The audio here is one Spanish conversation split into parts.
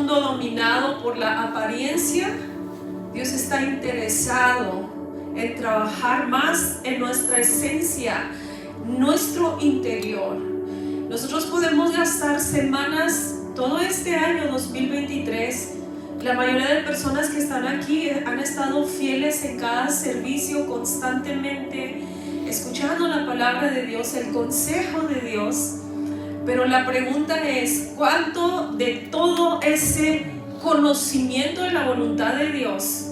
mundo dominado por la apariencia, Dios está interesado en trabajar más en nuestra esencia, nuestro interior. Nosotros podemos gastar semanas, todo este año 2023, la mayoría de personas que están aquí han estado fieles en cada servicio constantemente, escuchando la palabra de Dios, el consejo de Dios. Pero la pregunta es, ¿cuánto de todo ese conocimiento de la voluntad de Dios,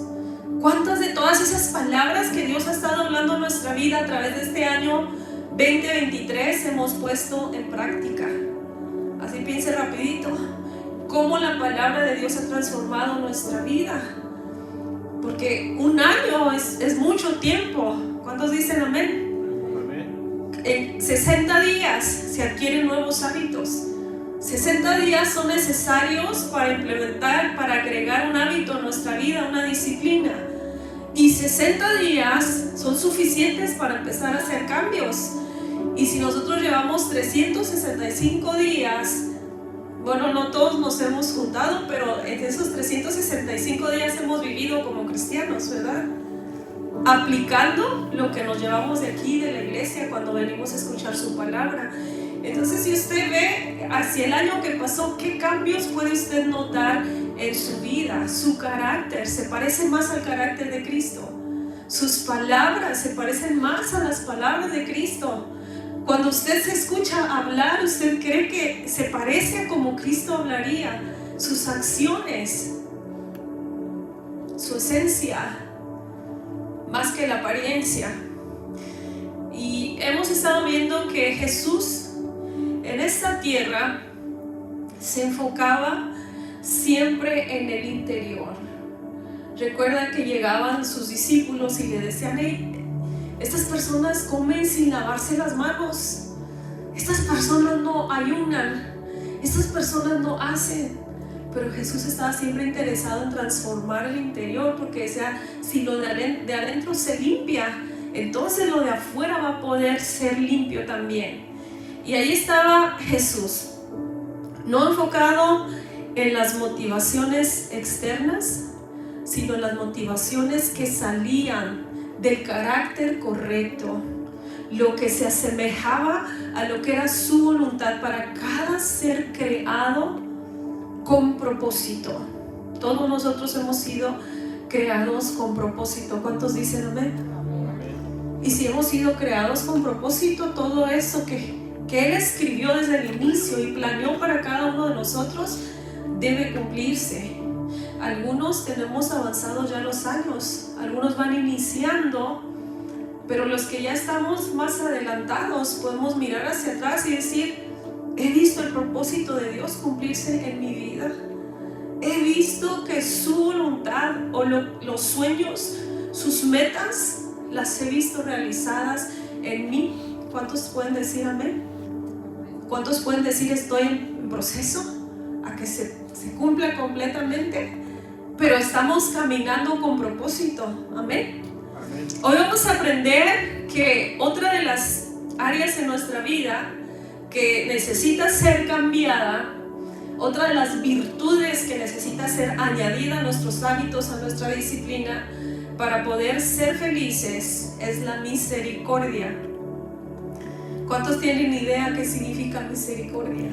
cuántas de todas esas palabras que Dios ha estado hablando en nuestra vida a través de este año 2023 hemos puesto en práctica? Así piense rapidito, cómo la palabra de Dios ha transformado nuestra vida. Porque un año es mucho tiempo. ¿Cuántos dicen amén? En 60 días se adquieren nuevos hábitos. 60 días son necesarios para implementar, para agregar un hábito a nuestra vida, una disciplina. Y 60 días son suficientes para empezar a hacer cambios. Y si nosotros llevamos 365 días, bueno, no todos nos hemos juntado, pero en esos 365 días hemos vivido como cristianos, ¿verdad? Aplicando lo que nos llevamos de aquí, de la iglesia, cuando venimos a escuchar su palabra. Entonces, si usted ve hacia el año que pasó, ¿qué cambios puede usted notar en su vida? Su carácter se parece más al carácter de Cristo. Sus palabras se parecen más a las palabras de Cristo. Cuando usted se escucha hablar, ¿usted cree que se parece a como Cristo hablaría? Sus acciones, su esencia, más que la apariencia. Y hemos estado viendo que Jesús en esta tierra se enfocaba siempre en el interior. Recuerda que llegaban sus discípulos y le decían: hey, estas personas comen sin lavarse las manos, estas personas no ayunan, estas personas no hacen. Pero Jesús estaba siempre interesado en transformar el interior, porque decía, si lo de adentro se limpia, entonces lo de afuera va a poder ser limpio también. Y ahí estaba Jesús, no enfocado en las motivaciones externas, sino en las motivaciones que salían del carácter correcto, lo que se asemejaba a lo que era su voluntad para cada ser creado con propósito. Todos nosotros hemos sido creados con propósito. ¿Cuántos dicen amén? Y si hemos sido creados con propósito, todo eso que Él escribió desde el inicio y planeó para cada uno de nosotros debe cumplirse. Algunos tenemos avanzados ya los años, algunos van iniciando, pero los que ya estamos más adelantados podemos mirar hacia atrás y decir: he visto el propósito de Dios cumplirse en mi vida. He visto que su voluntad o los sueños, sus metas, las he visto realizadas en mí. ¿Cuántos pueden decir amén? ¿Cuántos pueden decir estoy en proceso a que se cumpla completamente? Pero estamos caminando con propósito. Amén. Amén. Hoy vamos a aprender que otra de las áreas en nuestra vida que necesita ser cambiada, otra de las virtudes que necesita ser añadida a nuestros hábitos, a nuestra disciplina, para poder ser felices, es la misericordia. ¿Cuántos tienen idea qué significa misericordia?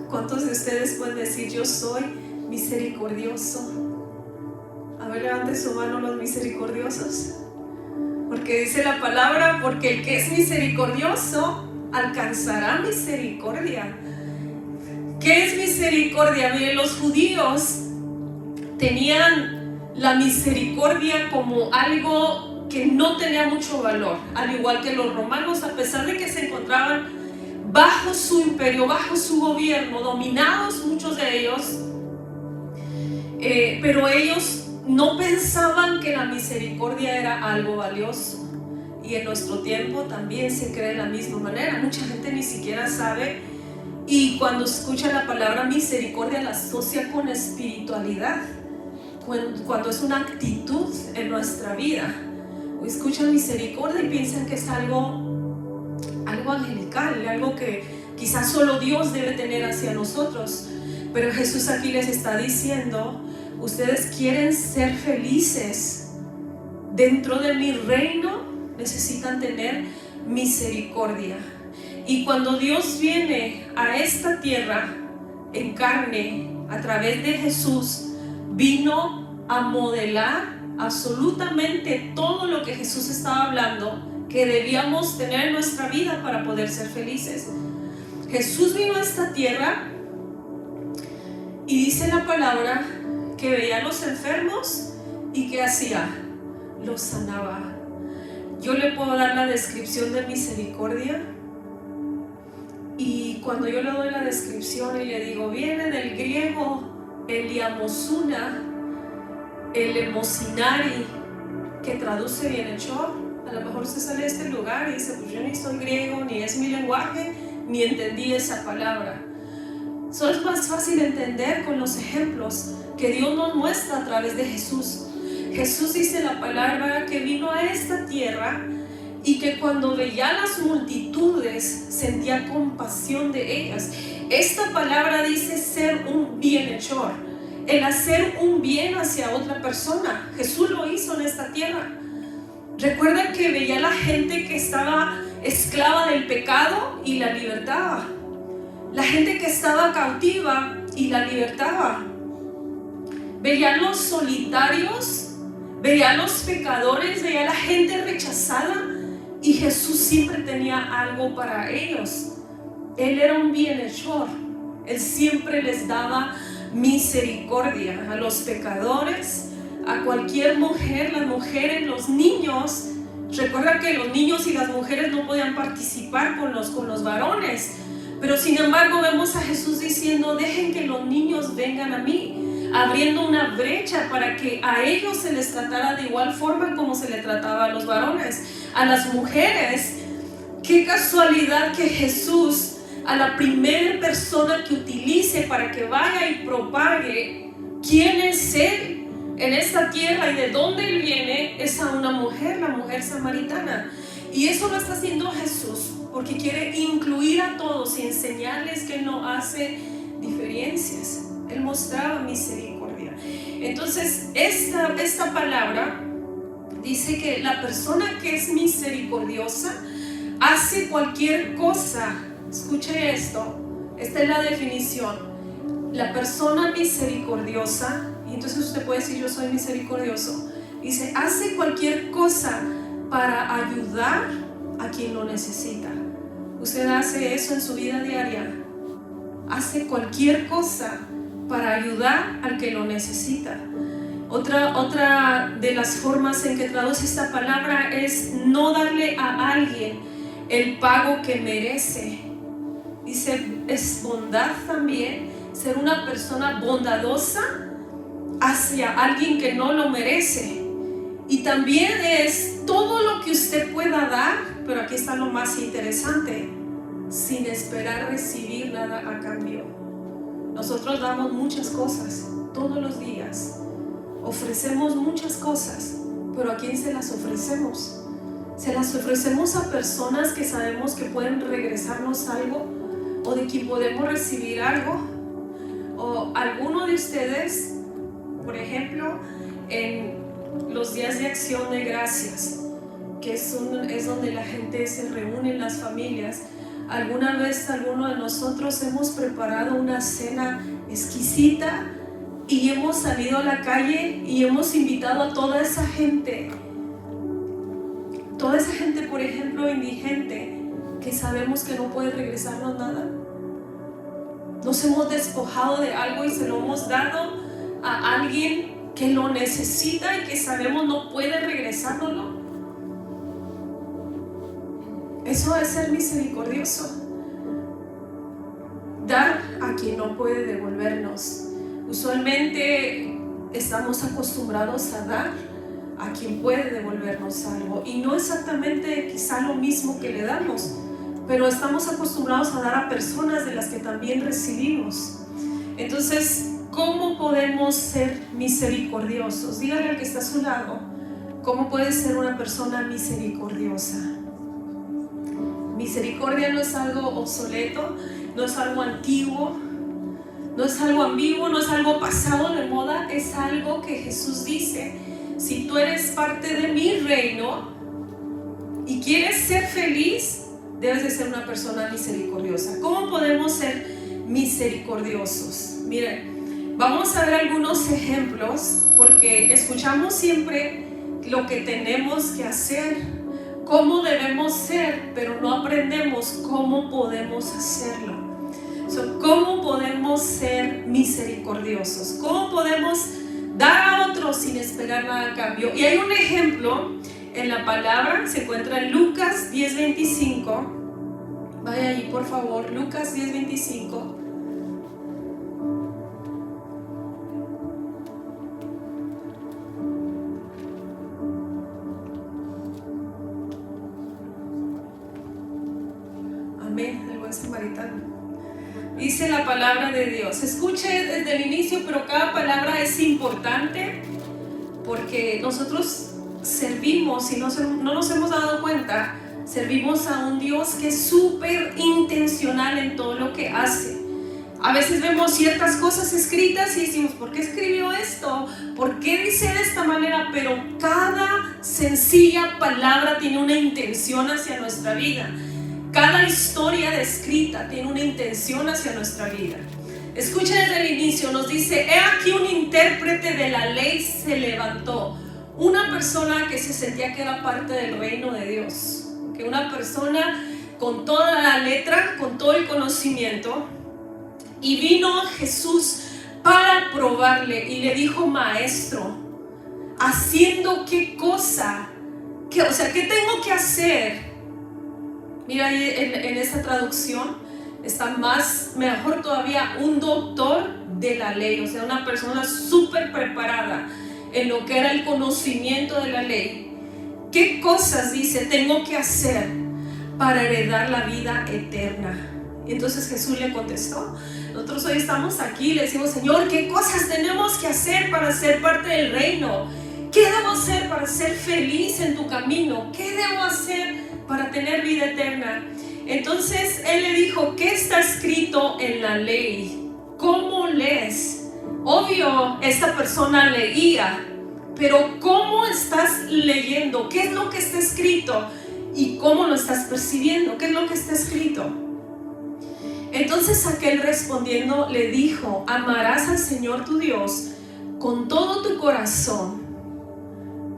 ¿Cuántos de ustedes pueden decir: yo soy misericordioso? A ver, levante su mano los misericordiosos. Porque dice la palabra: porque el que es misericordioso alcanzará misericordia. ¿Qué es misericordia? Miren, los judíos tenían la misericordia como algo que no tenía mucho valor, al igual que los romanos, a pesar de que se encontraban bajo su imperio, bajo su gobierno, dominados muchos de ellos, pero ellos no pensaban que la misericordia era algo valioso. Y en nuestro tiempo también se cree de la misma manera. Mucha gente ni siquiera sabe, y cuando escucha la palabra misericordia la asocia con espiritualidad, cuando es una actitud en nuestra vida. Escuchan misericordia y piensan que es algo angelical, algo que quizás solo Dios debe tener hacia nosotros. Pero Jesús aquí les está diciendo: ustedes quieren ser felices dentro de mi reino, necesitan tener misericordia. Y cuando Dios viene a esta tierra en carne, a través de Jesús, vino a modelar absolutamente todo lo que Jesús estaba hablando que debíamos tener en nuestra vida para poder ser felices. Jesús vino a esta tierra y dice la palabra que veía a los enfermos y ¿qué hacía? Los sanaba. Yo le puedo dar la descripción de misericordia, y cuando yo le doy la descripción y le digo, viene del griego eliamosuna, el emosinari, que traduce bienhechor. A lo mejor usted sale de este lugar y dice, pues yo ni soy griego, ni es mi lenguaje, ni entendí esa palabra. Eso es más fácil de entender con los ejemplos que Dios nos muestra a través de Jesús. Jesús dice la palabra que vino a esta tierra y que cuando veía a las multitudes sentía compasión de ellas. Esta palabra dice ser un bienhechor, el hacer un bien hacia otra persona. Jesús lo hizo en esta tierra. Recuerda que veía a la gente que estaba esclava del pecado y la libertaba. La gente que estaba cautiva y la libertaba. Veía a los solitarios, veía a los pecadores, veía a la gente rechazada, y Jesús siempre tenía algo para ellos. Él era un bienhechor. Él siempre les daba misericordia a los pecadores, a cualquier mujer, las mujeres, los niños. Recuerda que los niños y las mujeres no podían participar con los varones, pero sin embargo vemos a Jesús diciendo, dejen que los niños vengan a mí, abriendo una brecha para que a ellos se les tratara de igual forma como se le trataba a los varones. A las mujeres, qué casualidad que Jesús, a la primera persona que utilice para que vaya y propague quién es Él en esta tierra y de dónde Él viene, es a una mujer, la mujer samaritana. Y eso lo está haciendo Jesús porque quiere incluir a todos y enseñarles que Él no hace diferencias. Él mostraba misericordia. Entonces esta palabra dice que la persona que es misericordiosa hace cualquier cosa. Escuche esto, esta es la definición. La persona misericordiosa, y entonces usted puede decir yo soy misericordioso, dice hace cualquier cosa para ayudar a quien lo necesita. Usted hace eso en su vida diaria, hace cualquier cosa para ayudar al que lo necesita. Otra de las formas en que traduce esta palabra es no darle a alguien el pago que merece. Dice, es bondad también, ser una persona bondadosa hacia alguien que no lo merece. Y también es todo lo que usted pueda dar, pero aquí está lo más interesante, sin esperar recibir nada a cambio. Nosotros damos muchas cosas todos los días. Ofrecemos muchas cosas, pero ¿a quién se las ofrecemos? ¿Se las ofrecemos a personas que sabemos que pueden regresarnos algo? ¿O de quien podemos recibir algo? ¿O alguno de ustedes, por ejemplo, en los días de acción de gracias, que es donde la gente se reúne en las familias, alguna vez alguno de nosotros hemos preparado una cena exquisita y hemos salido a la calle y hemos invitado a toda esa gente, por ejemplo, indigente, que sabemos que no puede regresarnos nada? Nos hemos despojado de algo y se lo hemos dado a alguien que lo necesita y que sabemos no puede regresárnoslo. Eso es ser misericordioso. Dar a quien no puede devolvernos. Usualmente estamos acostumbrados a dar a quien puede devolvernos algo, y no exactamente quizá lo mismo que le damos, pero estamos acostumbrados a dar a personas de las que también recibimos. Entonces, ¿cómo podemos ser misericordiosos? Dígale al que está a su lado, ¿cómo puede ser una persona misericordiosa? Misericordia no es algo obsoleto, no es algo antiguo, no es algo ambiguo, no es algo pasado de moda, es algo que Jesús dice: si tú eres parte de mi reino y quieres ser feliz, debes de ser una persona misericordiosa. ¿Cómo podemos ser misericordiosos? Miren, vamos a ver algunos ejemplos, porque escuchamos siempre lo que tenemos que hacer, cómo debemos ser, pero no aprendemos cómo podemos hacerlo. ¿Cómo podemos ser misericordiosos? ¿Cómo podemos dar a otros sin esperar nada a cambio? Y hay un ejemplo en la palabra, se encuentra en Lucas 10:25. Vaya ahí por favor, Lucas 10:25. Amén, el buen samaritano. Dice la palabra de Dios. Escuche desde el inicio, pero cada palabra es importante, porque nosotros servimos, y no nos hemos dado cuenta, servimos a un Dios que es súper intencional en todo lo que hace. A veces vemos ciertas cosas escritas y decimos: ¿por qué escribió esto? ¿Por qué dice de esta manera? Pero cada sencilla palabra tiene una intención hacia nuestra vida. Cada historia descrita tiene una intención hacia nuestra vida. Escucha desde el inicio, nos dice: he aquí un intérprete de la ley se levantó. Una persona que se sentía que era parte del reino de Dios, que una persona con toda la letra, con todo el conocimiento, y vino a Jesús para probarle y le dijo: maestro, ¿haciendo qué cosa? ¿Qué tengo que hacer? Mira ahí en esa traducción está mejor todavía, un doctor de la ley, o sea, una persona súper preparada en lo que era el conocimiento de la ley. ¿Qué cosas, dice, tengo que hacer para heredar la vida eterna? Y entonces Jesús le contestó. Nosotros hoy estamos aquí y le decimos: Señor, ¿qué cosas tenemos que hacer para ser parte del reino? ¿Qué debo hacer para ser feliz en tu camino? ¿Qué debo hacer para tener vida eterna? Entonces él le dijo: ¿qué está escrito en la ley? ¿Cómo lees? Obvio, esta persona leía, pero ¿cómo estás leyendo? ¿Qué es lo que está escrito? ¿Y cómo lo estás percibiendo? ¿Qué es lo que está escrito? Entonces aquel respondiendo le dijo: amarás al Señor tu Dios con todo tu corazón.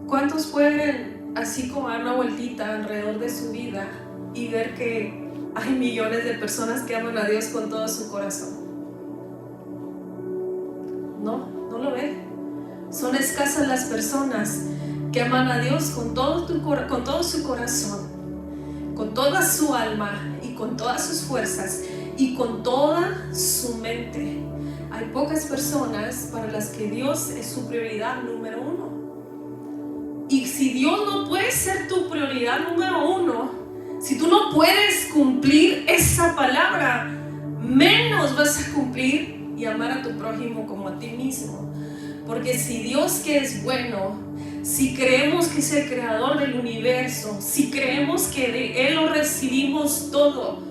¿Cuántos pueden así como dar una vueltita alrededor de su vida y ver que hay millones de personas que aman a Dios con todo su corazón? No lo ven. Son escasas las personas que aman a Dios con todo su corazón, con toda su alma y con todas sus fuerzas y con toda su mente. Hay pocas personas para las que Dios es su prioridad número uno. Y si Dios no puede ser tu prioridad número uno, si tú no puedes cumplir esa palabra, menos vas a cumplir y amar a tu prójimo como a ti mismo. Porque si Dios, que es bueno, si creemos que es el creador del universo, si creemos que de Él lo recibimos todo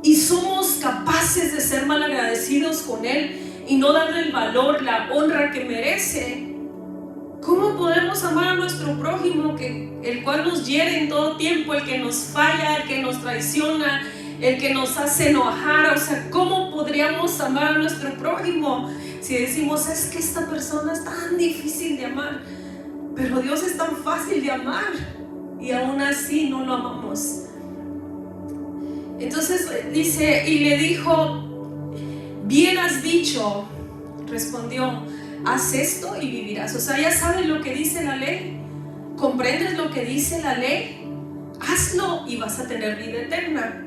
y somos capaces de ser malagradecidos con Él y no darle el valor, la honra que merece, ¿cómo podemos amar a nuestro prójimo, el cual nos hiere en todo tiempo, el que nos falla, el que nos traiciona, el que nos hace enojar? O sea, ¿cómo podríamos amar a nuestro prójimo si decimos: es que esta persona es tan difícil de amar, pero Dios es tan fácil de amar, y aún así no lo amamos? Entonces dice, y le dijo: bien has dicho, respondió, haz esto y vivirás. O sea, ya sabes lo que dice la ley, comprendes lo que dice la ley, hazlo y vas a tener vida eterna.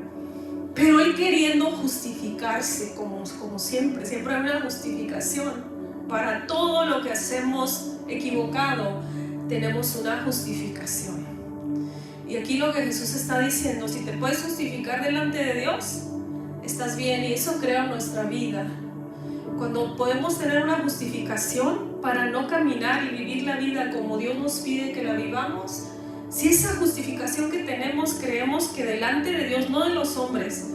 Pero él queriendo justificarse, como siempre hay una justificación para todo lo que hacemos equivocado. Tenemos una justificación. Y aquí lo que Jesús está diciendo: si te puedes justificar delante de Dios, estás bien, y eso crea nuestra vida. Cuando podemos tener una justificación para no caminar y vivir la vida como Dios nos pide que la vivamos, Si esa justificación que tenemos creemos que delante de Dios, no de los hombres,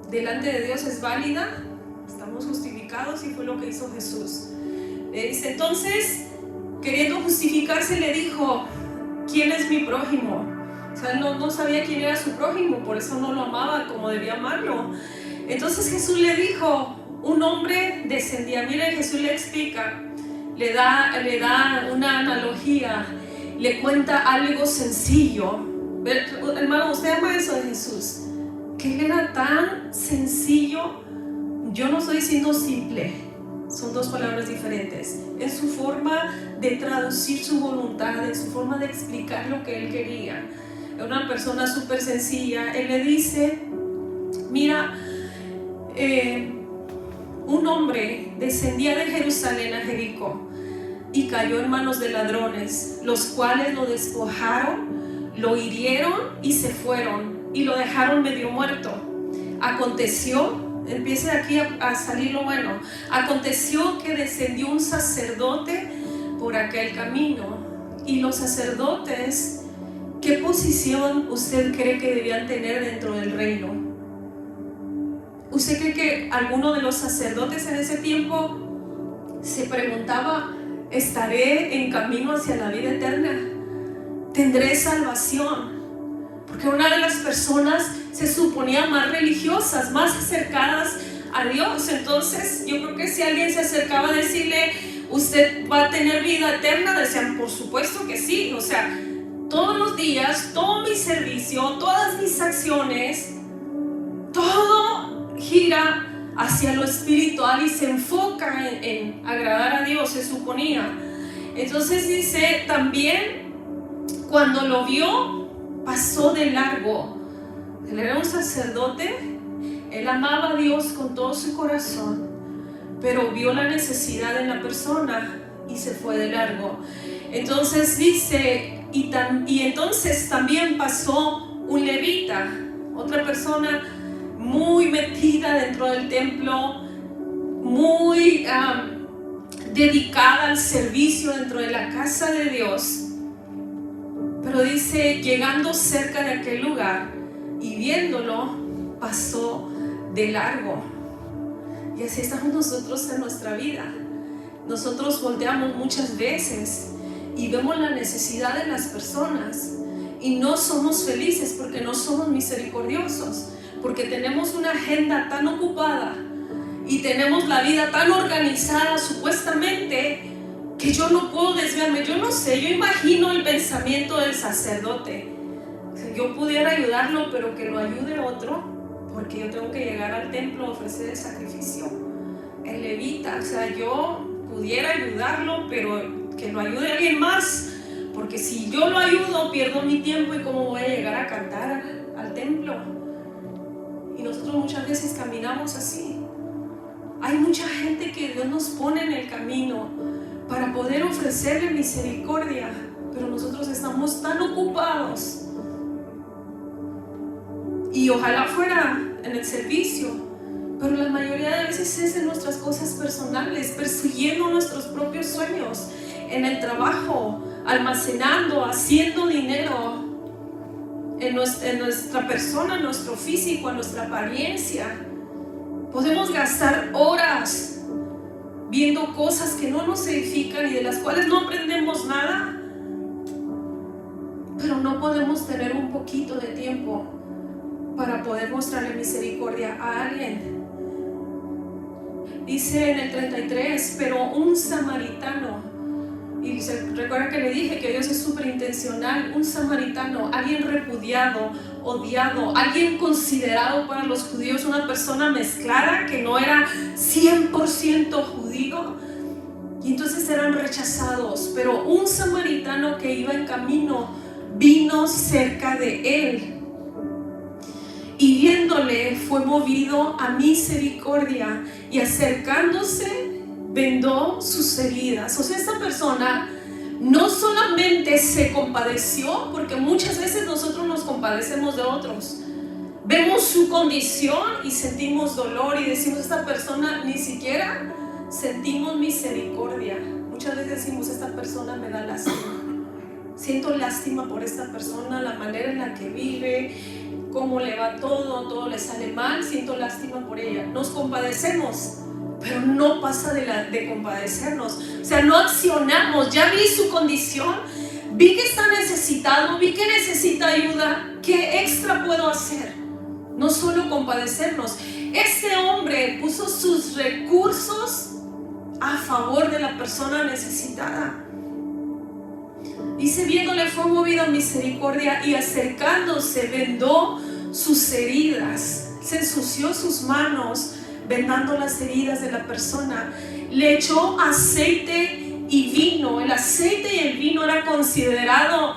delante de Dios es válida, estamos justificados y fue lo que hizo Jesús. Dice, entonces, queriendo justificarse, le dijo, ¿quién es mi prójimo? O sea, él no sabía quién era su prójimo, por eso no lo amaba como debía amarlo. Entonces Jesús le dijo, un hombre descendía. Miren, Jesús le explica, le da una analogía, le cuenta algo sencillo. Hermano, usted ama eso de Jesús, que él era tan sencillo. Yo no estoy diciendo simple, son dos palabras diferentes, en su forma de traducir su voluntad, en su forma de explicar lo que él quería. Es una persona súper sencilla. Él le dice, mira, un hombre descendía de Jerusalén a Jericó y cayó en manos de ladrones, los cuales lo despojaron, lo hirieron y se fueron y lo dejaron medio muerto. Aconteció, empieza aquí a salir lo bueno, aconteció que descendió un sacerdote por aquel camino. Y los sacerdotes, ¿qué posición usted cree que debían tener dentro del reino? ¿Usted cree que alguno de los sacerdotes en ese tiempo se preguntaba, ¿estaré en camino hacia la vida eterna? ¿Tendré salvación? Porque una de las personas se suponía más religiosas, más acercadas a Dios. Entonces yo creo que si alguien se acercaba a decirle, ¿usted va a tener vida eterna? Decían, por supuesto que sí. O sea, todos los días, todo mi servicio, todas mis acciones, todo gira hacia lo espiritual y se enfoca en agradar a Dios, se suponía. Entonces dice, también cuando lo vio, pasó de largo. Él era un sacerdote, él amaba a Dios con todo su corazón, pero vio la necesidad en la persona y se fue de largo. Entonces dice, y entonces también pasó un levita, otra persona muy metida dentro del templo, muy dedicada al servicio dentro de la casa de Dios. Pero dice, llegando cerca de aquel lugar y viéndolo, pasó de largo. Y así estamos nosotros en nuestra vida. Nosotros volteamos muchas veces y vemos la necesidad de las personas y no somos felices porque no somos misericordiosos, porque tenemos una agenda tan ocupada y tenemos la vida tan organizada supuestamente, que yo no puedo desviarme. Yo no sé, yo imagino el pensamiento del sacerdote. O sea, yo pudiera ayudarlo, pero que lo ayude otro, porque yo tengo que llegar al templo a ofrecer el sacrificio. El levita, o sea, yo pudiera ayudarlo, pero que lo ayude alguien más, porque si yo lo ayudo, pierdo mi tiempo y cómo voy a llegar a cantar al templo. Y nosotros muchas veces caminamos así. Hay mucha gente que Dios nos pone en el camino para poder ofrecerle misericordia, pero nosotros estamos tan ocupados. Y ojalá fuera en el servicio, pero la mayoría de veces es en nuestras cosas personales, persiguiendo nuestros propios sueños, en el trabajo, almacenando, haciendo dinero en nuestra persona, en nuestro físico, en nuestra apariencia. Podemos gastar horas viendo cosas que no nos edifican y de las cuales no aprendemos nada, pero no podemos tener un poquito de tiempo para poder mostrarle misericordia a alguien. Dice en el 33, pero un samaritano, y recuerda que le dije que Dios es súper intencional, un samaritano, alguien repudiado, odiado, alguien considerado para los judíos una persona mezclada que no era 100% judío, y entonces eran rechazados. Pero un samaritano que iba en camino vino cerca de él y viéndole fue movido a misericordia y acercándose vendó sus heridas. O sea, esta persona no solamente se compadeció, porque muchas veces nosotros nos compadecemos de otros, vemos su condición y sentimos dolor y decimos, esta persona, ni siquiera sentimos misericordia. Muchas veces decimos, esta persona me da lástima. Siento lástima por esta persona, la manera en la que vive, cómo le va todo le sale mal, siento lástima por ella. Nos compadecemos, pero no pasa de compadecernos. O sea, no accionamos. Ya vi su condición, vi que está necesitado, vi que necesita ayuda. ¿Qué extra puedo hacer? No solo compadecernos. Este hombre puso sus recursos a favor de la persona necesitada. Dice, viéndole fue movido a misericordia y acercándose vendó sus heridas. Se ensució sus manos vendando las heridas de la persona. Le echó aceite y vino. El aceite y el vino era considerado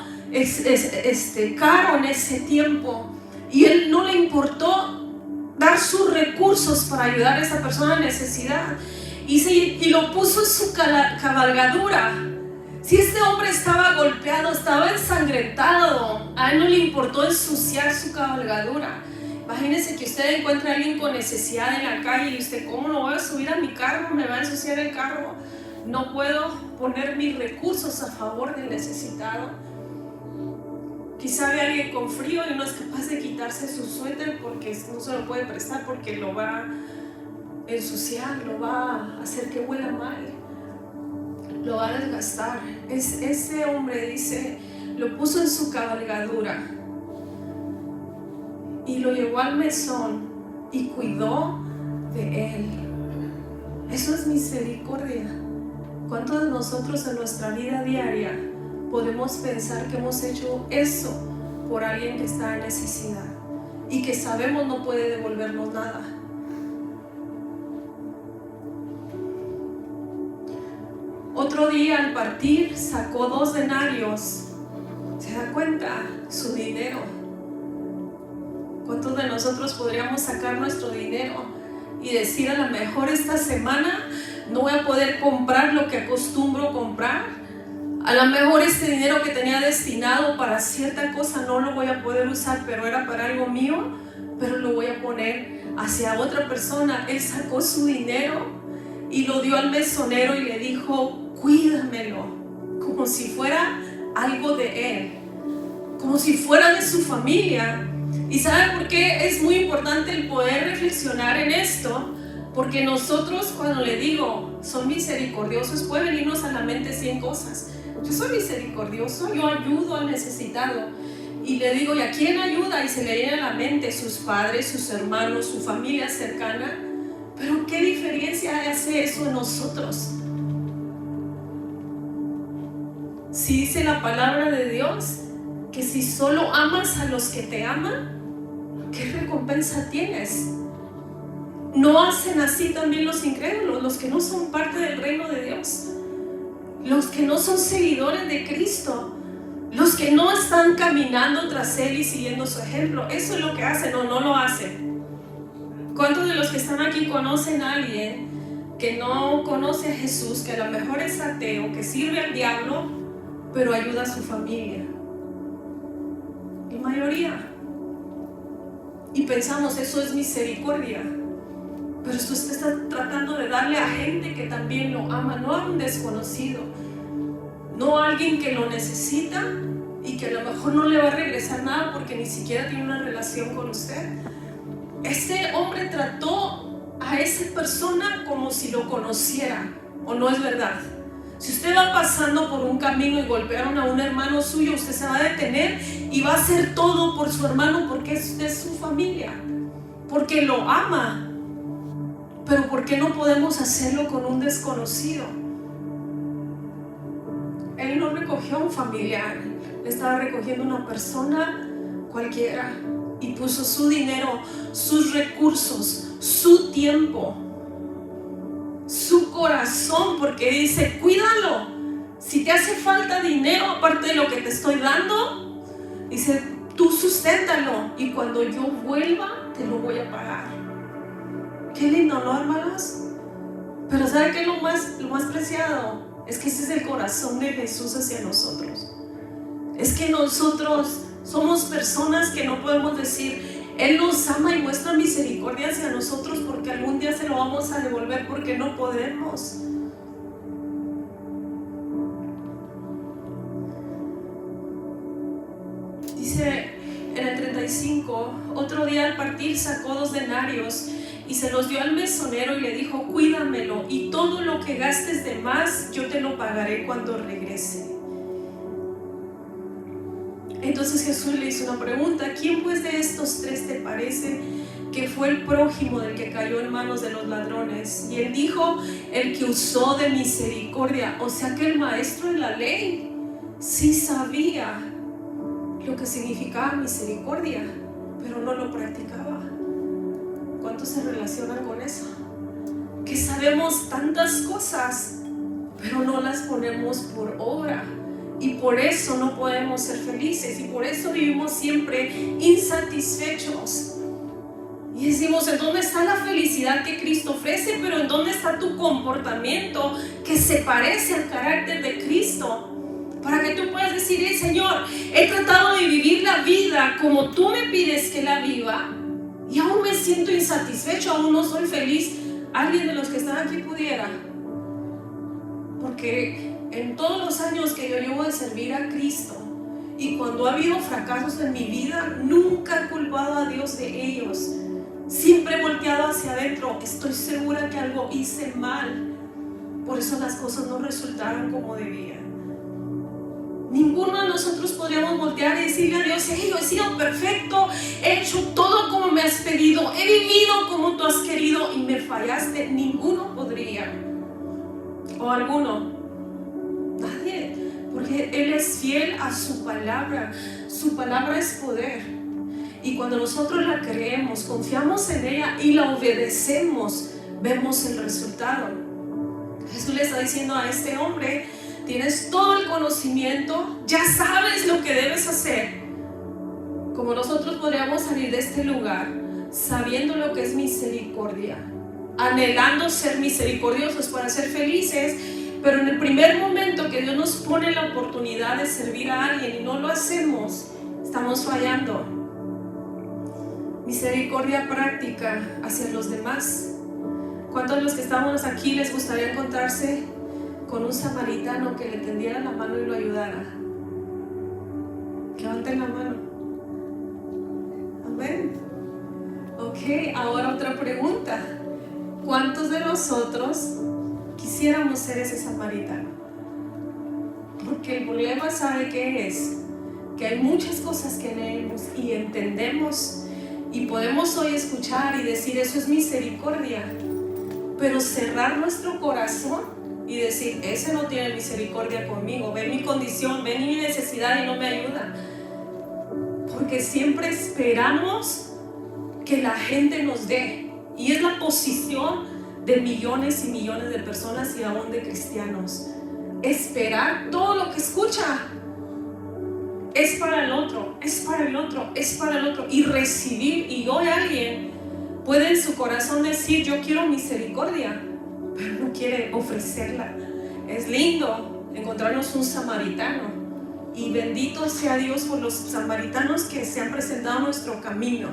caro en ese tiempo. Y él no le importó dar sus recursos para ayudar a esa persona en necesidad. Y lo puso en su cabalgadura. Si este hombre estaba golpeado, estaba ensangrentado, a él no le importó ensuciar su cabalgadura. Imagínense que usted encuentra a alguien con necesidad en la calle y usted, ¿cómo lo voy a subir a mi carro? ¿Me va a ensuciar el carro? No puedo poner mis recursos a favor del necesitado. Quizá ve a alguien con frío y no es capaz de quitarse su suéter porque no se lo puede prestar, porque lo va a ensuciar, lo va a hacer que huela mal, lo va a desgastar. Ese hombre, dice, lo puso en su cabalgadura y lo llevó al mesón y cuidó de él. Eso es misericordia. ¿Cuántos de nosotros en nuestra vida diaria podemos pensar que hemos hecho eso por alguien que está en necesidad y que sabemos no puede devolvernos nada? Otro día al partir sacó 2 denarios. ¿Se da cuenta? Su dinero. ¿Cuántos de nosotros podríamos sacar nuestro dinero y decir, a lo mejor esta semana no voy a poder comprar lo que acostumbro comprar? A lo mejor este dinero que tenía destinado para cierta cosa no lo voy a poder usar, pero era para algo mío, pero lo voy a poner hacia otra persona. Él sacó su dinero y lo dio al mesonero y le dijo, cuídamelo, como si fuera algo de él, como si fuera de su familia. ¿Y saben por qué es muy importante el poder reflexionar en esto? Porque nosotros, cuando le digo, son misericordiosos, puede venirnos a la mente 100 cosas. Yo soy misericordioso, yo ayudo al necesitado. Y le digo, ¿y a quién ayuda? Y se le viene a la mente sus padres, sus hermanos, su familia cercana. Pero ¿qué diferencia hace eso en nosotros? Si dice la palabra de Dios que si solo amas a los que te aman, ¿qué recompensa tienes? ¿No hacen así también los incrédulos, los que no son parte del reino de Dios? Los que no son seguidores de Cristo, los que no están caminando tras Él y siguiendo su ejemplo. Eso es lo que hacen o no lo hacen. ¿Cuántos de los que están aquí conocen a alguien que no conoce a Jesús, que a lo mejor es ateo, que sirve al diablo, pero ayuda a su familia? La mayoría. Y pensamos, eso es misericordia. Pero usted está tratando de darle a gente que también lo ama, no a un desconocido, no a alguien que lo necesita y que a lo mejor no le va a regresar nada porque ni siquiera tiene una relación con usted. Este hombre trató a esa persona como si lo conociera, ¿o no es verdad? Si usted va pasando por un camino y golpearon a un hermano suyo, usted se va a detener y va a hacer todo por su hermano porque es de su familia, porque lo ama. Pero ¿por qué no podemos hacerlo con un desconocido? Él no recogió a un familiar, le estaba recogiendo a una persona cualquiera y puso su dinero, sus recursos, su tiempo, su corazón, porque dice, cuídalo. Si te hace falta dinero aparte de lo que te estoy dando, dice, tú susténtalo y cuando yo vuelva te lo voy a pagar. Qué lindo, ¿no, hermanos? Pero ¿sabe qué es lo más preciado? Es que ese es el corazón de Jesús hacia nosotros. Es que nosotros somos personas que no podemos decir, Él nos ama y muestra misericordia hacia nosotros porque algún día se lo vamos a devolver, porque no podemos. 45, otro día al partir sacó 2 denarios y se los dio al mesonero y le dijo: cuídamelo, y todo lo que gastes de más yo te lo pagaré cuando regrese. Entonces Jesús le hizo una pregunta: ¿quién pues de estos 3 te parece que fue el prójimo del que cayó en manos de los ladrones? Y él dijo: el que usó de misericordia. O sea que el maestro de la ley sí sabía lo que significaba misericordia, pero no lo practicaba. ¿Cuántos se relacionan con eso? Que sabemos tantas cosas, pero no las ponemos por obra, y por eso no podemos ser felices, y por eso vivimos siempre insatisfechos. Y decimos: ¿en dónde está la felicidad que Cristo ofrece? Pero ¿en dónde está tu comportamiento que se parece al carácter de Cristo? Para que tú puedas decir: Señor, he tratado de vivir la vida como tú me pides que la viva, y aún me siento insatisfecho, aún no soy feliz. ¿Alguien de los que están aquí pudiera? Porque en todos los años que yo llevo de servir a Cristo, y cuando ha habido fracasos en mi vida, nunca he culpado a Dios de ellos. Siempre he volteado hacia adentro. Estoy segura que algo hice mal, por eso las cosas no resultaron como debían. Ninguno de nosotros podríamos voltear y decirle a Dios: hey, yo he sido perfecto, he hecho todo como me has pedido, he vivido como tú has querido y me fallaste. Ninguno podría. ¿O alguno? Nadie. Porque Él es fiel a su palabra. Su palabra es poder. Y cuando nosotros la creemos, confiamos en ella y la obedecemos, vemos el resultado. Jesús le está diciendo a este hombre: tienes todo el conocimiento, ya sabes lo que debes hacer. Como nosotros podríamos salir de este lugar sabiendo lo que es misericordia, anhelando ser misericordiosos para ser felices, pero en el primer momento que Dios nos pone la oportunidad de servir a alguien y no lo hacemos, estamos fallando. Misericordia práctica hacia los demás. ¿Cuántos de los que estamos aquí les gustaría encontrarse con un samaritano que le tendiera la mano y lo ayudara? Levanten la mano. Amén. Ok, ahora otra pregunta: ¿cuántos de nosotros quisiéramos ser ese samaritano? Porque el problema, ¿sabe qué es? Que hay muchas cosas que leemos y entendemos, y podemos hoy escuchar y decir: eso es misericordia, pero cerrar nuestro corazón y decir: ese no tiene misericordia conmigo, ve mi condición, ve mi necesidad y no me ayuda. Porque siempre esperamos que la gente nos dé, y es la posición de millones y millones de personas y aún de cristianos. Esperar todo lo que escucha es para el otro, es para el otro, es para el otro, y recibir. Y hoy alguien puede en su corazón decir: yo quiero misericordia, pero no quiere ofrecerla. Es lindo encontrarnos un samaritano, y bendito sea Dios por los samaritanos que se han presentado a nuestro camino,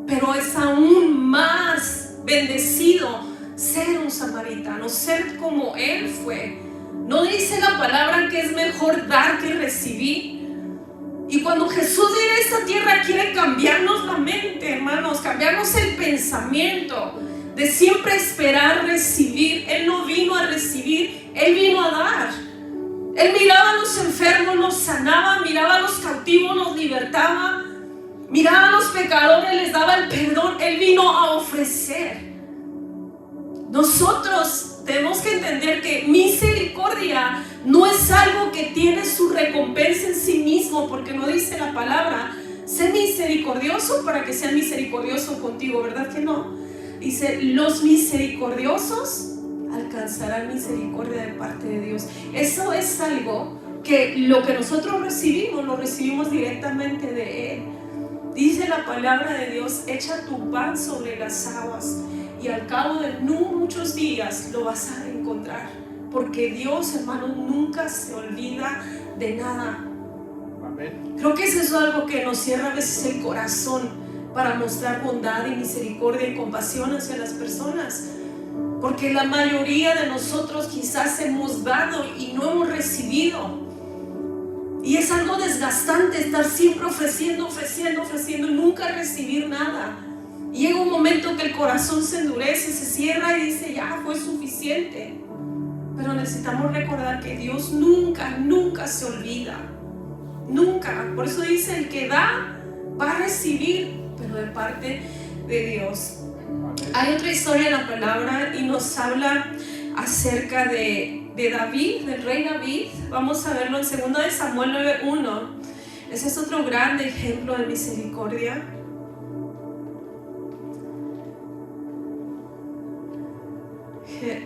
pero es aún más bendecido ser un samaritano, ser como Él fue. ¿No dice la palabra que es mejor dar que recibir? Y cuando Jesús viene a esta tierra, quiere cambiarnos la mente, hermanos, cambiarnos el pensamiento de siempre esperar recibir. Él no vino a recibir, Él vino a dar. Él miraba a los enfermos, los sanaba, miraba a los cautivos, los libertaba, miraba a los pecadores, les daba el perdón. Él vino a ofrecer. Nosotros tenemos que entender que misericordia no es algo que tiene su recompensa en sí mismo, porque no dice la palabra: sé misericordioso para que sea misericordioso contigo, ¿verdad que no? Dice: los misericordiosos alcanzarán misericordia de parte de Dios. Eso es algo que lo que nosotros recibimos, lo recibimos directamente de Él. Dice la palabra de Dios: echa tu pan sobre las aguas, y al cabo de muchos días lo vas a encontrar, porque Dios, hermano, nunca se olvida de nada. Amén. Creo que eso es algo que nos cierra a veces el corazón para mostrar bondad y misericordia y compasión hacia las personas, porque la mayoría de nosotros quizás hemos dado y no hemos recibido. Y es algo desgastante estar siempre ofreciendo y nunca recibir nada. Y llega un momento que el corazón se endurece, se cierra y dice, ya fue suficiente. Pero necesitamos recordar que Dios nunca se olvida. Nunca. Por eso dice, el que da va a recibir, pero de parte de Dios. Hay otra historia en la palabra y nos habla acerca de David, del rey David. Vamos a verlo en 2 de Samuel 9:1. Ese es otro gran ejemplo de misericordia.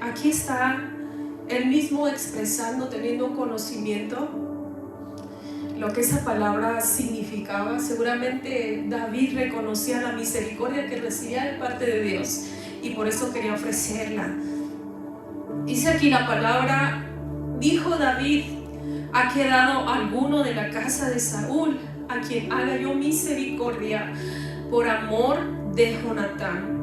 Aquí está él mismo expresando, teniendo conocimiento lo que esa palabra significaba. Seguramente David reconocía la misericordia que recibía de parte de Dios y por eso quería ofrecerla. Dice aquí la palabra, dijo David, ha quedado alguno de la casa de Saúl a quien haga yo misericordia por amor de Jonatán.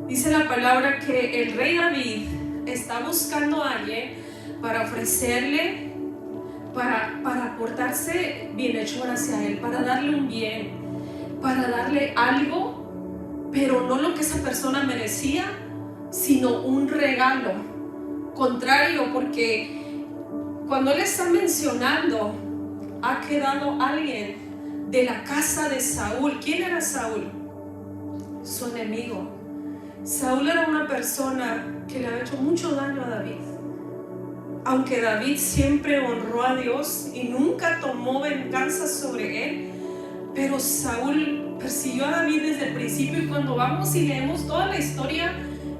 Dice la palabra que el rey David está buscando a alguien para ofrecerle, para portarse bienhechor hacia él, para darle un bien, para darle algo, pero no lo que esa persona merecía, sino un regalo. Contrario, porque cuando él está mencionando, ha quedado alguien de la casa de Saúl. ¿Quién era Saúl? Su enemigo. Saúl era una persona que le había hecho mucho daño a David. Aunque David siempre honró a Dios y nunca tomó venganza sobre él, pero Saúl persiguió a David desde el principio, y cuando vamos y leemos toda la historia,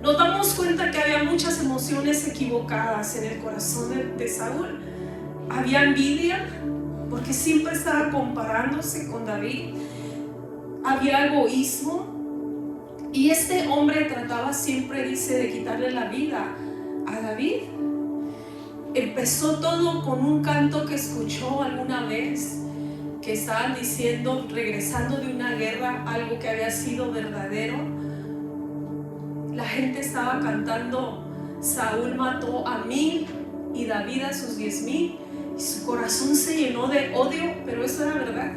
nos damos cuenta que había muchas emociones equivocadas en el corazón de Saúl. Había envidia, porque siempre estaba comparándose con David. Había egoísmo. Y este hombre trataba siempre, dice, de quitarle la vida a David. Empezó todo con un canto que escuchó alguna vez, que estaban diciendo, regresando de una guerra, algo que había sido verdadero. La gente estaba cantando, Saúl mató a 1000 y David a sus 10,000. Y su corazón se llenó de odio, pero eso era verdad.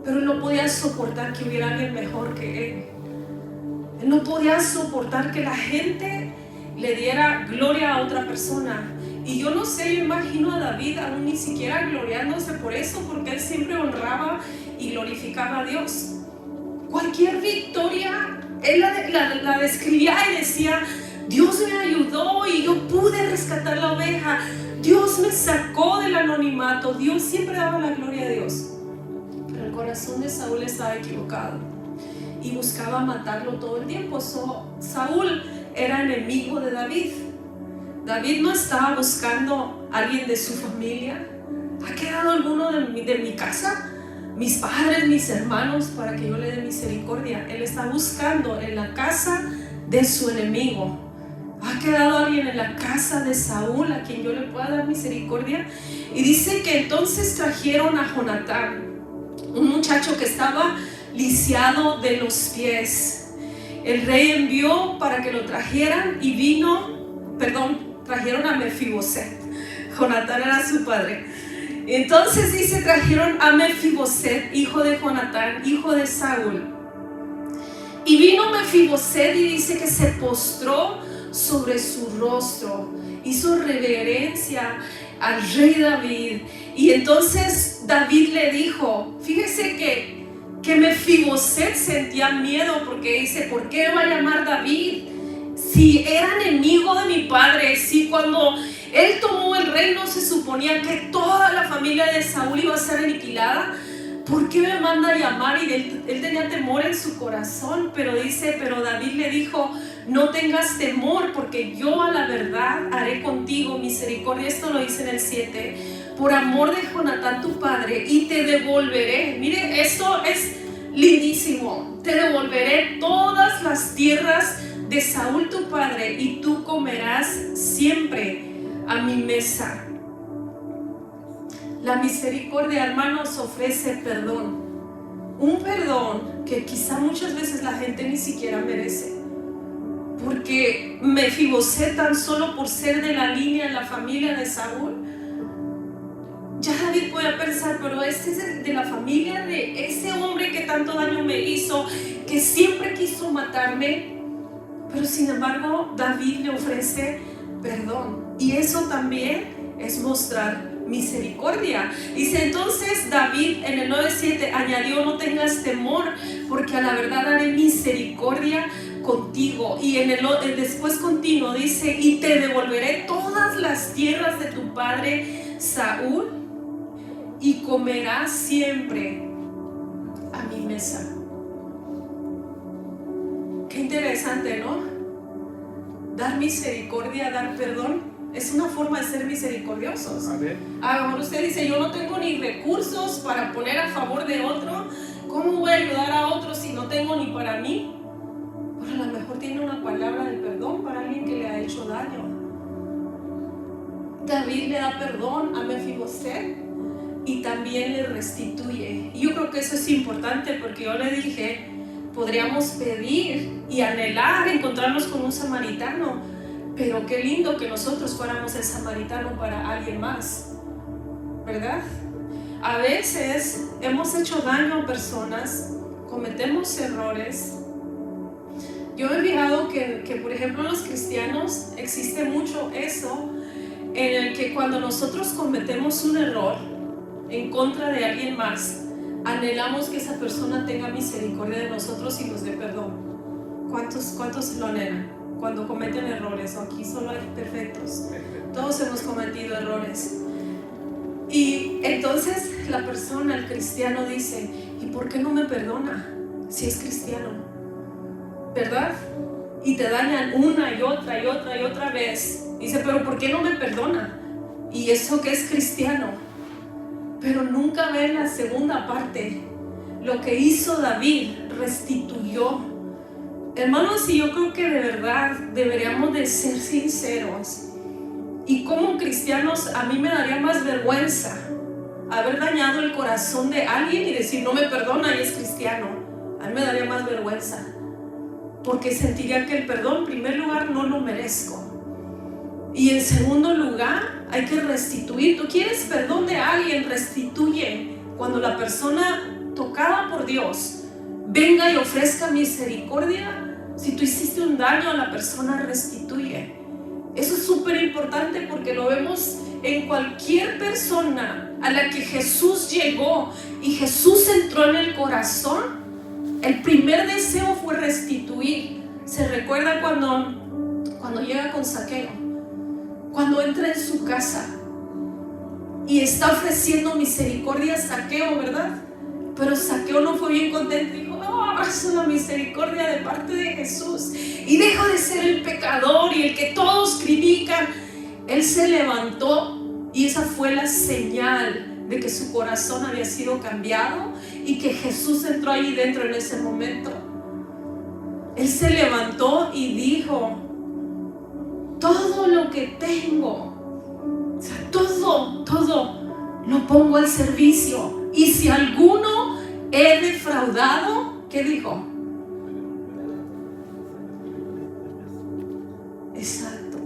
Pero él no podía soportar que hubiera alguien mejor que él. Él no podía soportar que la gente le diera gloria a otra persona. Y yo no sé, yo imagino a David aún ni siquiera gloriándose por eso, porque él siempre honraba y glorificaba a Dios. Cualquier victoria, él la describía y decía, Dios me ayudó y yo pude rescatar la oveja. Dios me sacó del anonimato. Dios siempre daba la gloria a Dios. Pero el corazón de Saúl estaba equivocado y buscaba matarlo todo el tiempo. Saúl era enemigo de David. David no estaba buscando a alguien de su familia. ¿Ha quedado alguno de mi casa? Mis padres, mis hermanos, para que yo le dé misericordia. Él está buscando en la casa de su enemigo. ¿Ha quedado alguien en la casa de Saúl a quien yo le pueda dar misericordia? Y dice que entonces trajeron a Jonatán, un muchacho que estaba lisiado de los pies. El rey envió para que lo trajeran y trajeron a Mefiboset. Jonatán era su padre. Entonces dice, trajeron a Mefiboset, hijo de Jonatán, hijo de Saúl. Y vino Mefiboset y dice que se postró sobre su rostro, hizo reverencia al rey David. Y entonces David le dijo, fíjese que Mefiboset sentía miedo, porque dice, ¿por qué va a llamar David? Si era enemigo de mi padre, si cuando él tomó el reino se suponía que toda la familia de Saúl iba a ser aniquilada, ¿por qué me manda a llamar? Y él tenía temor en su corazón, pero David le dijo, no tengas temor, porque yo a la verdad haré contigo misericordia. Esto lo dice en el 7, por amor de Jonatán tu padre, y te devolveré. Mire, esto es lindísimo. Te devolveré todas las tierras de Saúl tu padre, y tú comerás siempre a mi mesa. La misericordia, hermanos, ofrece perdón. Un perdón que quizá muchas veces la gente ni siquiera merece. porque Mefiboset, tan solo por ser de la línea, de la familia de Saúl, ya David puede pensar, pero este es de la familia de ese hombre que tanto daño me hizo, que siempre quiso matarme. Pero sin embargo, David le ofrece perdón. Y eso también es mostrar misericordia. Dice entonces David en el 9:7 añadió: no tengas temor, porque a la verdad haré misericordia contigo. Y en el después continuo dice: y te devolveré todas las tierras de tu padre Saúl, y comerás siempre a mi mesa. Qué interesante, ¿no? Dar misericordia, dar perdón, es una forma de ser misericordiosos. A lo mejor usted dice: yo no tengo ni recursos para poner a favor de otro. ¿Cómo voy a ayudar a otro si no tengo ni para mí? Pero a lo mejor tiene una palabra de perdón para alguien que le ha hecho daño. David le da perdón a Mefiboset y también le restituye. Y yo creo que eso es importante, porque yo le dije, podríamos pedir y anhelar encontrarnos con un samaritano, pero qué lindo que nosotros fuéramos el samaritano para alguien más, ¿verdad? A veces hemos hecho daño a personas, cometemos errores. Yo he fijado que por ejemplo, en los cristianos existe mucho eso, en el que cuando nosotros cometemos un error en contra de alguien más, anhelamos que esa persona tenga misericordia de nosotros y nos dé perdón. ¿Cuántos lo anhelan? Cuando cometen errores, aquí solo hay perfectos. Todos hemos cometido errores. Y entonces la persona, el cristiano, dice: ¿y por qué no me perdona si es cristiano? ¿Verdad? Y te dañan una y otra y otra y otra vez. Dice: ¿pero por qué no me perdona? Y eso que es cristiano. Pero nunca ven la segunda parte. Lo que hizo David, restituyó. Hermanos, y yo creo que de verdad deberíamos de ser sinceros. Y como cristianos, a mí me daría más vergüenza haber dañado el corazón de alguien y decir: no me perdona y es cristiano. A mí me daría más vergüenza, porque sentiría que el perdón, en primer lugar, no lo merezco. Y en segundo lugar, hay que restituir. Tú quieres perdón de alguien, restituye. Cuando la persona tocada por Dios venga y ofrezca misericordia, si tú hiciste un daño a la persona, restituye. Eso es súper importante, porque lo vemos en cualquier persona a la que Jesús llegó y Jesús entró en el corazón. El primer deseo fue restituir. Se recuerda cuando llega con Zaqueo, cuando entra en su casa y está ofreciendo misericordia a Zaqueo, ¿verdad? Pero Zaqueo no fue bien contento y dijo: no, es una misericordia de parte de Jesús y dejo de ser el pecador y el que todos critican. Él se levantó y esa fue la señal de que su corazón había sido cambiado y que Jesús entró ahí dentro en ese momento. Él se levantó y dijo: todo lo que tengo, o sea, todo lo pongo al servicio. Y si alguno he defraudado, ¿qué dijo? Exacto,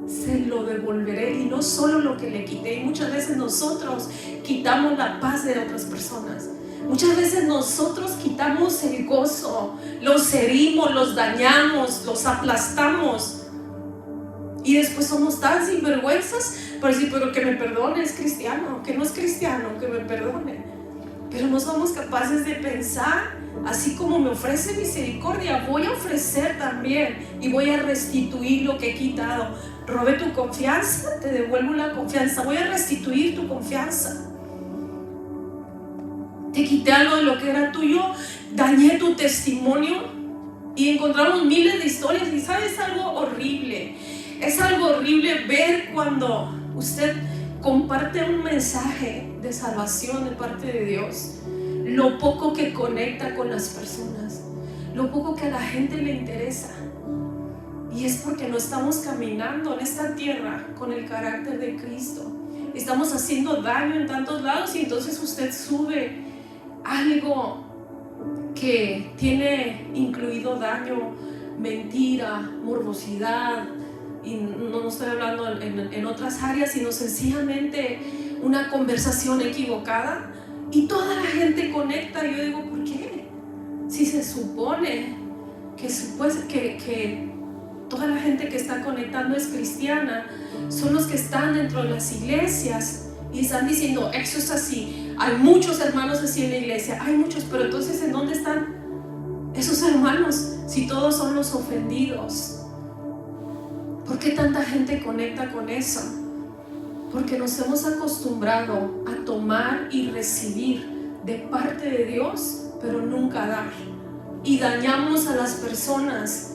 se lo devolveré. Y no solo lo que le quité. Y muchas veces nosotros quitamos la paz de otras personas. Muchas veces nosotros quitamos el gozo, los herimos, los dañamos, los aplastamos. Y después somos tan sinvergüenzas para decir: pero que me perdone, es cristiano. Que no es cristiano, que me perdone. Pero no somos capaces de pensar: así como me ofrece misericordia, voy a ofrecer también y voy a restituir lo que he quitado. Robé tu confianza, te devuelvo la confianza. Voy a restituir tu confianza. Te quité algo de lo que era tuyo, dañé tu testimonio. Y encontramos miles de historias. Y ¿sabes algo horrible? Es algo horrible ver cuando usted comparte un mensaje de salvación de parte de Dios, lo poco que conecta con las personas, lo poco que a la gente le interesa. Y es porque no estamos caminando en esta tierra con el carácter de Cristo. Estamos haciendo daño en tantos lados, y entonces usted sube algo que tiene incluido daño mentira, morbosidad, y no estoy hablando en otras áreas, sino sencillamente una conversación equivocada y toda la gente conecta. Yo digo, ¿por qué? Si se supone que toda la gente que está conectando es cristiana, son los que están dentro de las iglesias y están diciendo, eso es así, hay muchos hermanos así en la iglesia, hay muchos, pero entonces ¿en dónde están esos hermanos si todos son los ofendidos? ¿Por qué tanta gente conecta con eso? Porque nos hemos acostumbrado a tomar y recibir de parte de Dios, pero nunca dar, y dañamos a las personas,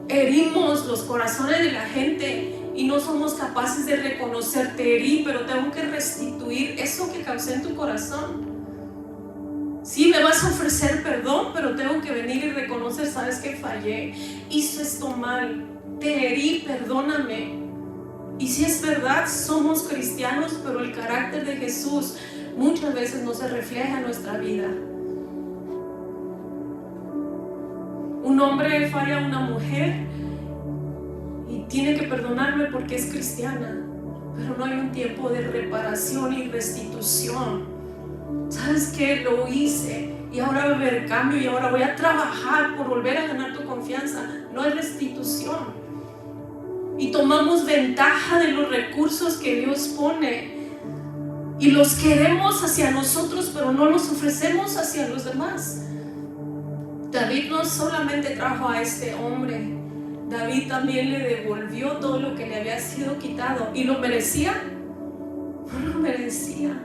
herimos los corazones de la gente y no somos capaces de reconocer, te herí, pero tengo que restituir eso que causé en tu corazón. Sí, me vas a ofrecer perdón, pero tengo que venir y reconocer, sabes que fallé, hice esto mal, te herí, perdóname. Y si es verdad, somos cristianos, pero el carácter de Jesús muchas veces no se refleja en nuestra vida. Un hombre falla a una mujer y tiene que perdonarme porque es cristiana, pero no hay un tiempo de reparación y restitución. ¿Sabes qué? Lo hice y ahora va a haber cambio y ahora voy a trabajar por volver a ganar tu confianza. No hay restitución. Y tomamos ventaja de los recursos que Dios pone y los queremos hacia nosotros, pero no los ofrecemos hacia los demás. David no solamente trajo a este hombre, David también le devolvió todo lo que le había sido quitado. ¿Y lo merecía? No lo merecía.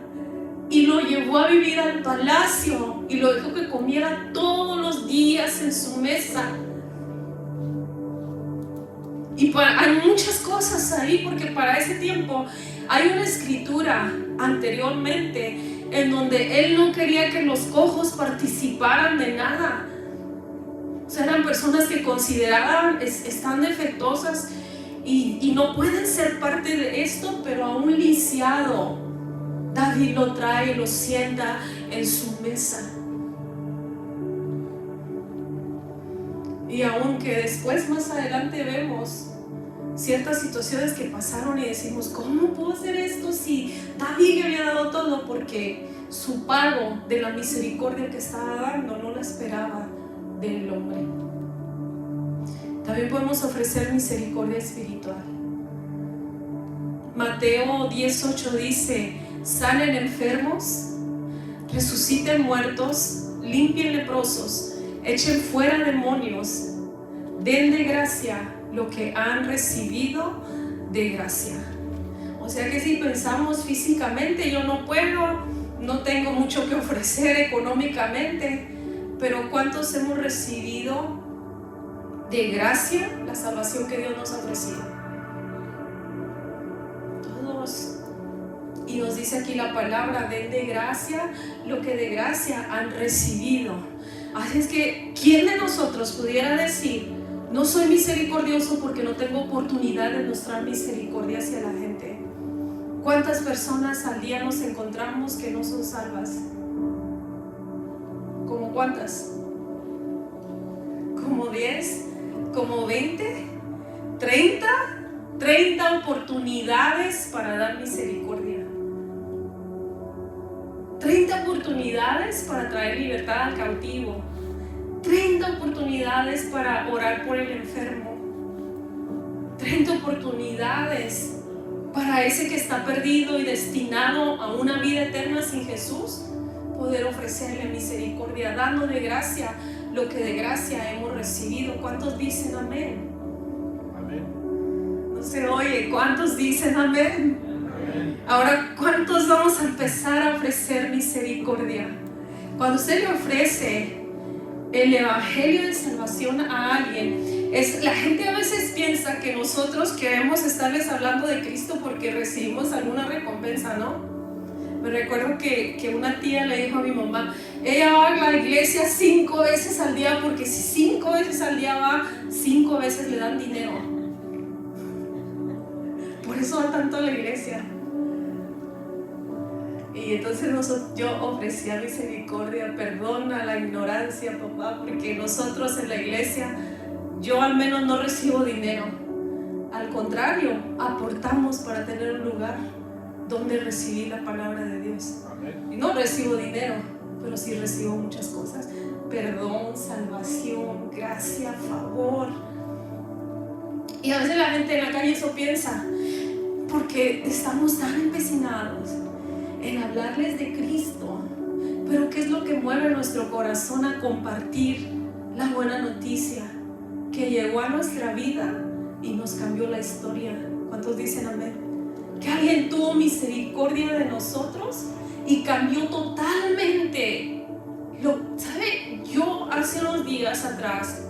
Y lo llevó a vivir al palacio y lo dejó que comiera todos los días en su mesa. Y hay muchas cosas ahí, porque para ese tiempo hay una escritura anteriormente en donde él no quería que los cojos participaran de nada. O sea, eran personas que consideraban están defectuosas y no pueden ser parte de esto, pero a un lisiado David lo trae y lo sienta en su mesa. Y aunque después más adelante vemos ciertas situaciones que pasaron y decimos, ¿cómo puedo hacer esto si David le había dado todo? Porque su pago de la misericordia que estaba dando no la esperaba del hombre. También podemos ofrecer misericordia espiritual. Mateo 10:8 dice, sanen enfermos, resuciten muertos, limpien leprosos, echen fuera demonios, den de gracia lo que han recibido de gracia. O sea que si pensamos físicamente, yo no puedo, no tengo mucho que ofrecer económicamente, pero ¿cuántos hemos recibido de gracia la salvación que Dios nos ha ofrecido? Todos. Y nos dice aquí la palabra, den de gracia lo que de gracia han recibido. Así es que, ¿quién de nosotros pudiera decir, no soy misericordioso porque no tengo oportunidad de mostrar misericordia hacia la gente? ¿Cuántas personas al día nos encontramos que no son salvas? ¿Cómo cuántas? ¿Como 10? ¿Como 20? ¿30? 30 oportunidades para dar misericordia. 30 oportunidades para traer libertad al cautivo. 30 oportunidades para orar por el enfermo. 30 oportunidades para ese que está perdido y destinado a una vida eterna sin Jesús, poder ofrecerle misericordia, dando de gracia lo que de gracia hemos recibido. ¿Cuántos dicen amén? Amén. No se oye. ¿Cuántos dicen amén? Amén. Ahora, ¿cuántos vamos a empezar a ofrecer misericordia? Cuando usted le ofrece el evangelio de salvación a alguien, la gente a veces piensa que nosotros queremos estarles hablando de Cristo porque recibimos alguna recompensa, ¿no? Me recuerdo que una tía le dijo a mi mamá, ella va a la iglesia 5 veces al día porque si 5 veces al día va, 5 veces le dan dinero. Por eso va tanto a la iglesia. Y entonces yo ofrecía misericordia, perdona la ignorancia, papá, porque nosotros en la iglesia Yo al menos no recibo dinero. Al contrario, aportamos para tener un lugar donde recibir la palabra de Dios. Y no recibo dinero, pero sí recibo muchas cosas: perdón, salvación, gracia, favor. Y a veces la gente en la calle eso piensa, porque estamos tan empecinados en hablarles de Cristo. Pero ¿qué es lo que mueve nuestro corazón a compartir la buena noticia? Que llegó a nuestra vida y nos cambió la historia. ¿Cuántos dicen amén? Que alguien tuvo misericordia de nosotros y cambió totalmente. ¿Sabe? Yo hace unos días atrás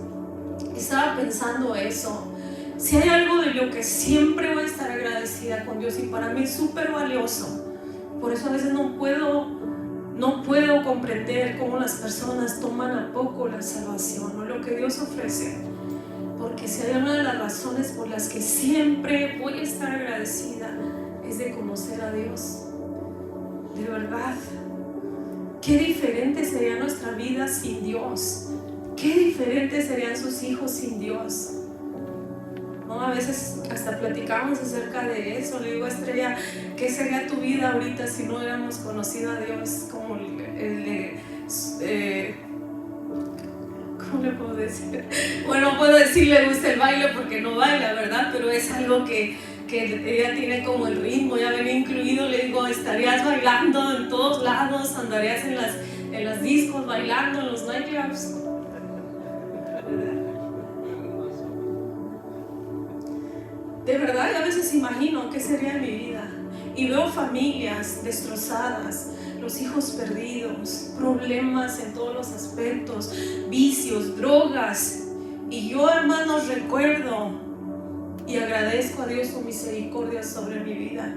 estaba pensando eso. Si hay algo de lo que siempre voy a estar agradecida con Dios, y para mí es súper valioso, por eso a veces no puedo comprender cómo las personas toman a poco la salvación o lo que Dios ofrece. Porque si hay una de las razones por las que siempre voy a estar agradecida, es de conocer a Dios. De verdad, qué diferente sería nuestra vida sin Dios. Qué diferentes serían sus hijos sin Dios. ¿No? A veces hasta platicamos acerca de eso. Le digo a Estrella, ¿qué sería tu vida ahorita si no hubiéramos conocido a Dios? Como ¿cómo le puedo decir? Bueno, puedo decir le gusta el baile porque no baila, ¿verdad? Pero es algo que ella tiene como el ritmo, ya venía incluido. Le digo, estarías bailando en todos lados, andarías en las discos bailando, en los nightclubs. De verdad, a veces imagino qué sería mi vida y veo familias destrozadas, los hijos perdidos, problemas en todos los aspectos, vicios, drogas. Y yo, hermanos, recuerdo y agradezco a Dios su misericordia sobre mi vida.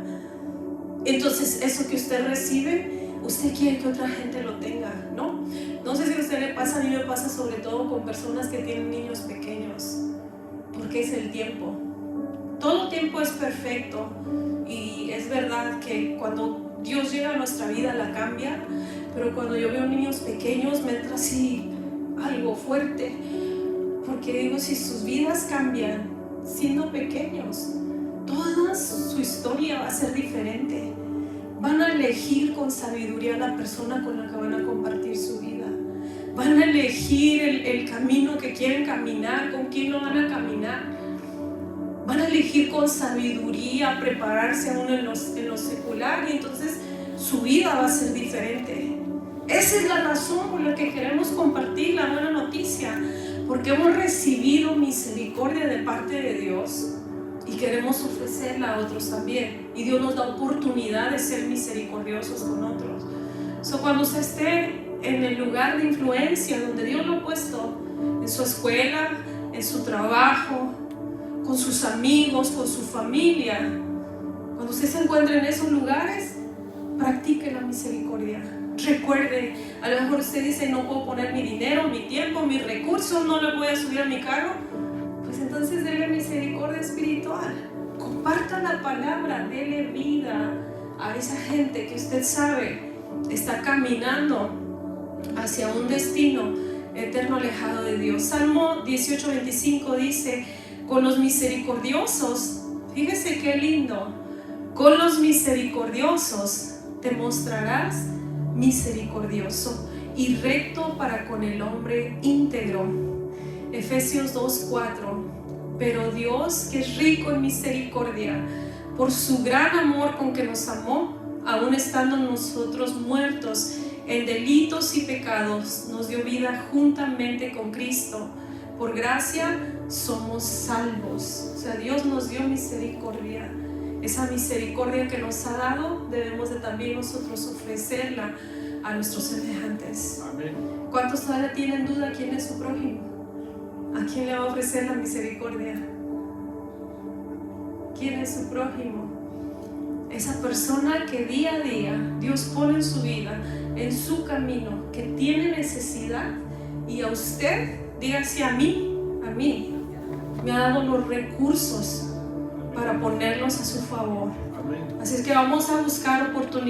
Entonces, eso que usted recibe, usted quiere que otra gente lo tenga, ¿no? No sé si a usted le pasa, a mí me pasa sobre todo con personas que tienen niños pequeños, porque es el tiempo. Todo tiempo es perfecto, y es verdad que cuando Dios llega a nuestra vida la cambia, pero cuando yo veo niños pequeños me entra así algo fuerte, porque digo, si sus vidas cambian siendo pequeños, toda su historia va a ser diferente. Van a elegir con sabiduría la persona con la que van a compartir su vida. Van a elegir el camino que quieren caminar, con quién lo van a caminar. Van a elegir con sabiduría prepararse aún en lo secular, y entonces su vida va a ser diferente. Esa es la razón por la que queremos compartir la buena noticia, porque hemos recibido misericordia de parte de Dios y queremos ofrecerla a otros también. Y Dios nos da oportunidad de ser misericordiosos con otros. Cuando usted esté en el lugar de influencia donde Dios lo ha puesto, en su escuela, en su trabajo, con sus amigos, con su familia, cuando usted se encuentre en esos lugares, practique la misericordia. Recuerde, a lo mejor usted dice, no puedo poner mi dinero, mi tiempo, mis recursos, no le voy a subir a mi carro. Pues entonces dele misericordia espiritual. Comparta la palabra, dele vida a esa gente que usted sabe está caminando hacia un destino eterno alejado de Dios. Salmo 18:25 dice: con los misericordiosos, fíjese qué lindo, con los misericordiosos te mostrarás misericordioso y recto para con el hombre íntegro. Efesios 2:4. Pero Dios, que es rico en misericordia, por su gran amor con que nos amó, aun estando nosotros muertos en delitos y pecados, nos dio vida juntamente con Cristo. Por gracia somos salvos. O sea, Dios nos dio misericordia. Esa misericordia que nos ha dado, debemos de también nosotros ofrecerla a nuestros semejantes. Amén. ¿Cuántos todavía tienen duda quién es su prójimo? ¿A quién le va a ofrecer la misericordia? ¿Quién es su prójimo? Esa persona que día a día Dios pone en su vida, en su camino, que tiene necesidad, y a usted, dígase, a mí me ha dado los recursos para ponerlos a su favor. Así es que vamos a buscar oportunidades.